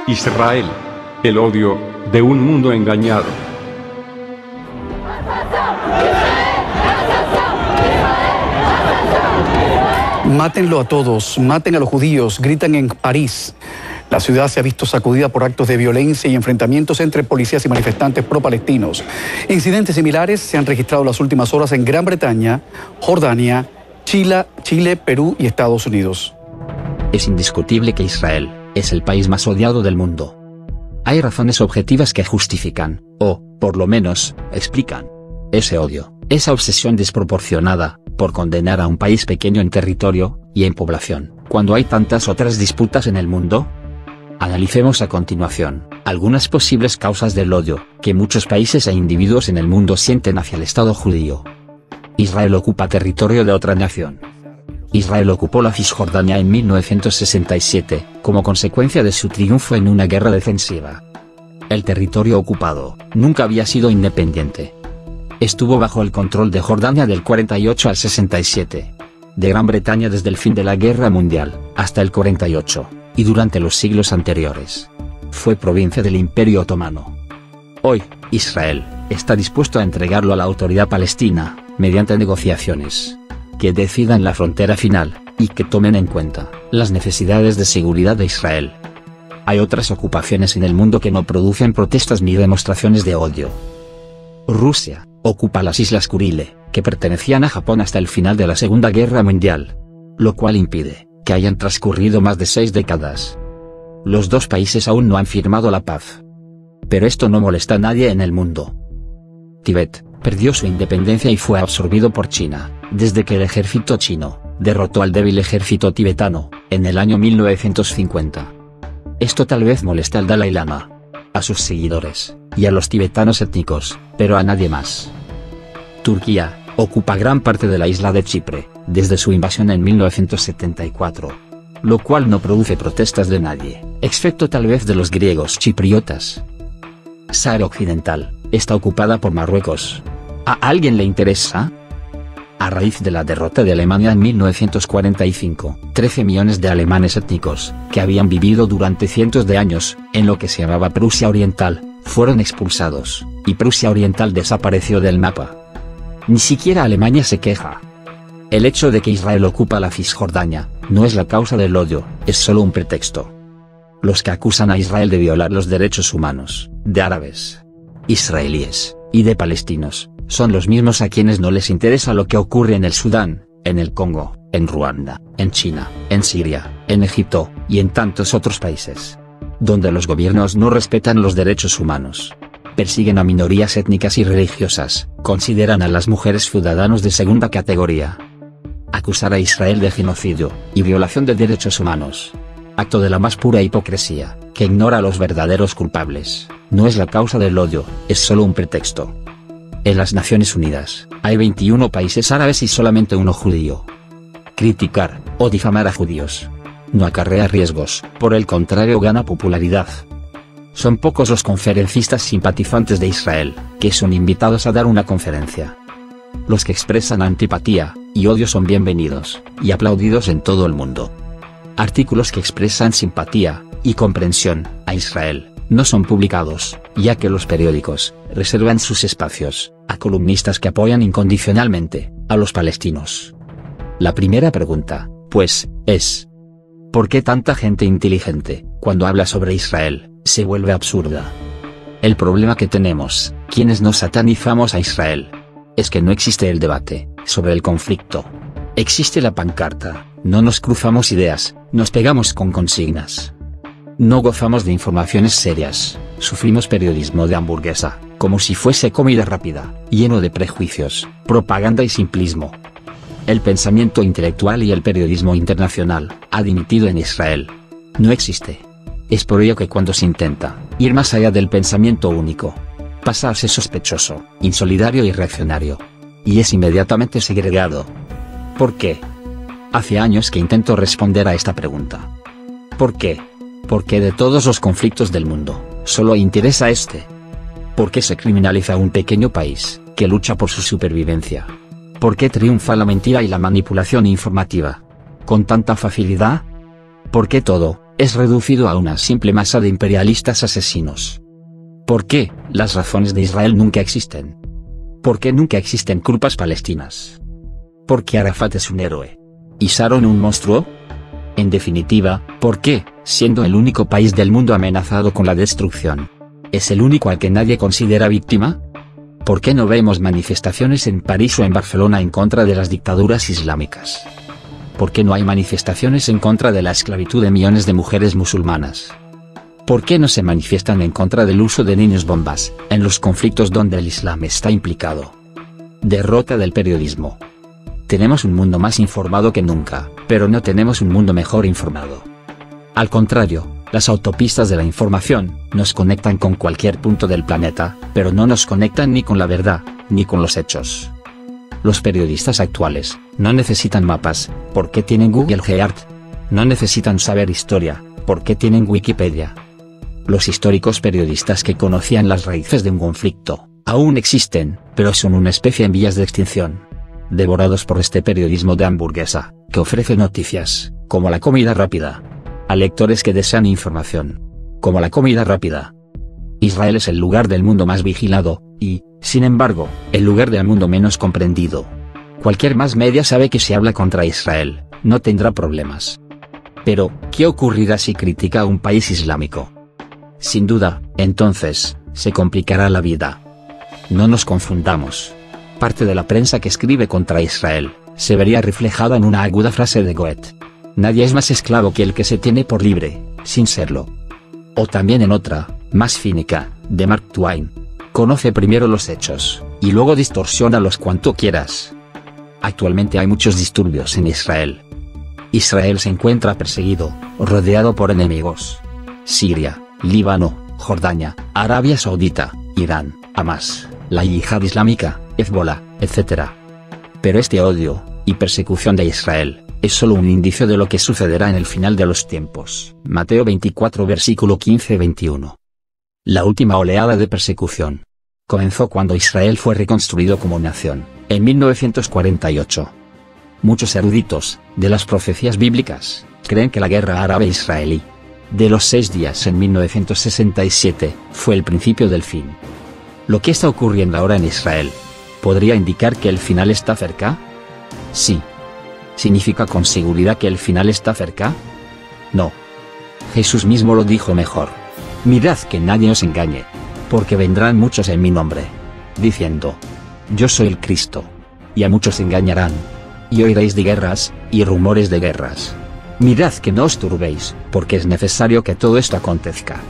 Israel, el odio de un mundo engañado. Mátenlo a todos, maten a los judíos, gritan en París. La ciudad se ha visto sacudida por actos de violencia y enfrentamientos entre policías y manifestantes pro-palestinos. Incidentes similares se han registrado en las últimas horas en Gran Bretaña, Jordania, Chile, Perú y Estados Unidos. Es indiscutible que Israel es el país más odiado del mundo. Hay razones objetivas que justifican, o, por lo menos, explican, ese odio, esa obsesión desproporcionada por condenar a un país pequeño en territorio y en población, cuando hay tantas otras disputas en el mundo. Analicemos a continuación algunas posibles causas del odio que muchos países e individuos en el mundo sienten hacia el Estado judío. Israel ocupa territorio de otra nación. Israel ocupó la Cisjordania en 1967, como consecuencia de su triunfo en una guerra defensiva. El territorio ocupado nunca había sido independiente. Estuvo bajo el control de Jordania del 48 al 67, de Gran Bretaña desde el fin de la Guerra Mundial hasta el 48, y durante los siglos anteriores. Fue provincia del Imperio Otomano. Hoy, Israel está dispuesto a entregarlo a la autoridad palestina, mediante negociaciones que decidan la frontera final, y que tomen en cuenta las necesidades de seguridad de Israel. Hay otras ocupaciones en el mundo que no producen protestas ni demostraciones de odio. Rusia ocupa las Islas Kurile, que pertenecían a Japón hasta el final de la Segunda Guerra Mundial, lo cual impide que hayan transcurrido más de 6 décadas. Los dos países aún no han firmado la paz. Pero esto no molesta a nadie en el mundo. Tíbet perdió su independencia y fue absorbido por China, desde que el ejército chino derrotó al débil ejército tibetano, en el año 1950. Esto tal vez moleste al Dalai Lama, a sus seguidores, y a los tibetanos étnicos, pero a nadie más. Turquía ocupa gran parte de la isla de Chipre, desde su invasión en 1974. Lo cual no produce protestas de nadie, excepto tal vez de los griegos chipriotas. Sáhara Occidental está ocupada por Marruecos. ¿A alguien le interesa? A raíz de la derrota de Alemania en 1945, 13 millones de alemanes étnicos, que habían vivido durante cientos de años en lo que se llamaba Prusia Oriental, fueron expulsados, y Prusia Oriental desapareció del mapa. Ni siquiera Alemania se queja. El hecho de que Israel ocupa la Cisjordania no es la causa del odio, es solo un pretexto. Los que acusan a Israel de violar los derechos humanos, de árabes, israelíes, y de palestinos, son los mismos a quienes no les interesa lo que ocurre en el Sudán, en el Congo, en Ruanda, en China, en Siria, en Egipto, y en tantos otros países, donde los gobiernos no respetan los derechos humanos, persiguen a minorías étnicas y religiosas, consideran a las mujeres ciudadanos de segunda categoría. Acusar a Israel de genocidio y violación de derechos humanos, acto de la más pura hipocresía, que ignora a los verdaderos culpables, no es la causa del odio, es solo un pretexto. En las Naciones Unidas, hay 21 países árabes y solamente uno judío. Criticar o difamar a judíos no acarrea riesgos, por el contrario gana popularidad. Son pocos los conferencistas simpatizantes de Israel que son invitados a dar una conferencia. Los que expresan antipatía y odio son bienvenidos y aplaudidos en todo el mundo. Artículos que expresan simpatía y comprensión a Israel no son publicados, ya que los periódicos reservan sus espacios a columnistas que apoyan incondicionalmente a los palestinos. La primera pregunta, pues, es: ¿por qué tanta gente inteligente, cuando habla sobre Israel, se vuelve absurda? El problema que tenemos, quienes nos satanizamos a Israel, es que no existe el debate sobre el conflicto. Existe la pancarta, no nos cruzamos ideas, nos pegamos con consignas. No gozamos de informaciones serias, sufrimos periodismo de hamburguesa, como si fuese comida rápida, lleno de prejuicios, propaganda y simplismo. El pensamiento intelectual y el periodismo internacional ha dimitido en Israel. No existe. Es por ello que cuando se intenta ir más allá del pensamiento único, pasa a ser sospechoso, insolidario y reaccionario. Y es inmediatamente segregado. ¿Por qué? Hace años que intento responder a esta pregunta. ¿Por qué? Porque de todos los conflictos del mundo, solo interesa este. ¿Por qué se criminaliza a un pequeño país que lucha por su supervivencia? ¿Por qué triunfa la mentira y la manipulación informativa con tanta facilidad? ¿Por qué todo es reducido a una simple masa de imperialistas asesinos. ¿Por qué las razones de Israel nunca existen? ¿Por qué nunca existen culpas palestinas? ¿Por qué Arafat es un héroe y Sharon un monstruo? En definitiva, ¿por qué, siendo el único país del mundo amenazado con la destrucción, es el único al que nadie considera víctima? ¿Por qué no vemos manifestaciones en París o en Barcelona en contra de las dictaduras islámicas? ¿Por qué no hay manifestaciones en contra de la esclavitud de millones de mujeres musulmanas? ¿Por qué no se manifiestan en contra del uso de niños bombas, en los conflictos donde el Islam está implicado? Derrota del periodismo. Tenemos un mundo más informado que nunca, pero no tenemos un mundo mejor informado. Al contrario, las autopistas de la información nos conectan con cualquier punto del planeta, pero no nos conectan ni con la verdad, ni con los hechos. Los periodistas actuales no necesitan mapas, porque tienen Google Earth. No necesitan saber historia, porque tienen Wikipedia. Los históricos periodistas que conocían las raíces de un conflicto, aún existen, pero son una especie en vías de extinción. Devorados por este periodismo de hamburguesa, que ofrece noticias, como la comida rápida, a lectores que desean información, como la comida rápida. Israel es el lugar del mundo más vigilado, y, sin embargo, el lugar del mundo menos comprendido. Cualquier más media sabe que si habla contra Israel, no tendrá problemas. Pero, ¿qué ocurrirá si critica a un país islámico? Sin duda, entonces, se complicará la vida. No nos confundamos. Parte de la prensa que escribe contra Israel, se vería reflejada en una aguda frase de Goethe. Nadie es más esclavo que el que se tiene por libre, sin serlo. O también en otra, más cínica, de Mark Twain. Conoce primero los hechos, y luego distorsiónalos cuanto quieras. Actualmente hay muchos disturbios en Israel. Israel se encuentra perseguido, rodeado por enemigos. Siria, Líbano, Jordania, Arabia Saudita, Irán, Hamas, la Yihad Islámica, Hezbollah, etc. Pero este odio y persecución de Israel es solo un indicio de lo que sucederá en el final de los tiempos. Mateo 24 versículo 15-21. La última oleada de persecución comenzó cuando Israel fue reconstruido como nación, en 1948. Muchos eruditos de las profecías bíblicas creen que la guerra árabe-israelí de los 6 días en 1967 fue el principio del fin. Lo que está ocurriendo ahora en Israel ¿podría indicar que el final está cerca? Sí. ¿Significa con seguridad que el final está cerca? No. Jesús mismo lo dijo mejor. Mirad que nadie os engañe, porque vendrán muchos en mi nombre, diciendo: yo soy el Cristo. Y a muchos engañarán. Y oiréis de guerras, y rumores de guerras. Mirad que no os turbéis, porque es necesario que todo esto acontezca.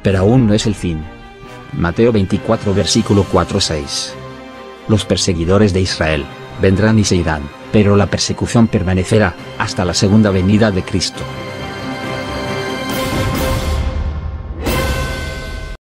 Pero aún no es el fin. Mateo 24 versículo 4-6. Los perseguidores de Israel vendrán y se irán, pero la persecución permanecerá hasta la segunda venida de Cristo.